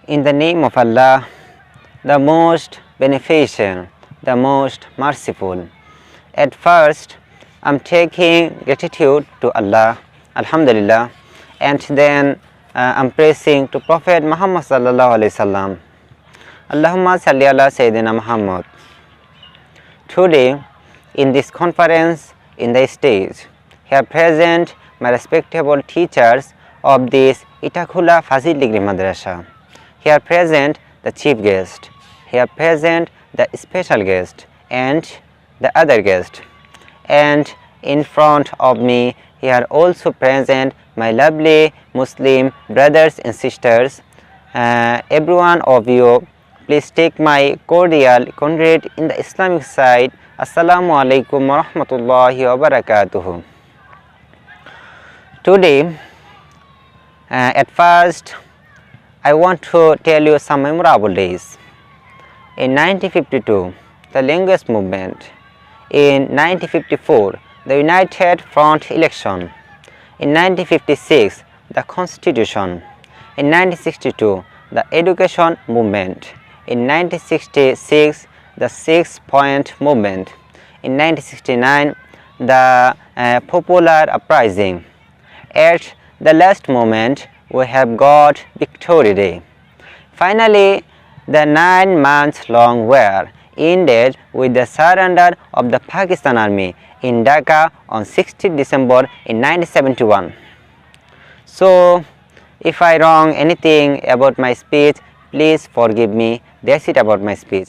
In the name of Allah, the most beneficent, the most merciful. At first, I'm taking gratitude to Allah, Alhamdulillah, and then I'm praising to Prophet Muhammad sallallahu alaihi wasallam. Allahumma salli ala Sayyidina Muhammad. Today, in this conference, in the stage, here present my respectable teachers of this Itakula Fazil Degree Madrasa. Here present the chief guest. Here present the special guest and the other guest. And in front of me here also present my lovely Muslim brothers and sisters. Every one of you, please take my cordial congrats in the Islamic side. Assalamu alaikum wa rahmatullahi wa barakatuhu. Today, at first, I want to tell you some memorable days. In 1952, the language movement. In 1954, the United Front election. In 1956, the Constitution. In 1962, the education movement. In 1966, the 6-point movement. In 1969, the popular uprising. At the last moment, we have got Victory Day. Finally, the 9-month-long war ended with the surrender of the Pakistan Army in Dhaka on 16 December in 1971. So, if I wrong anything about my speech, please forgive me. That's it about my speech.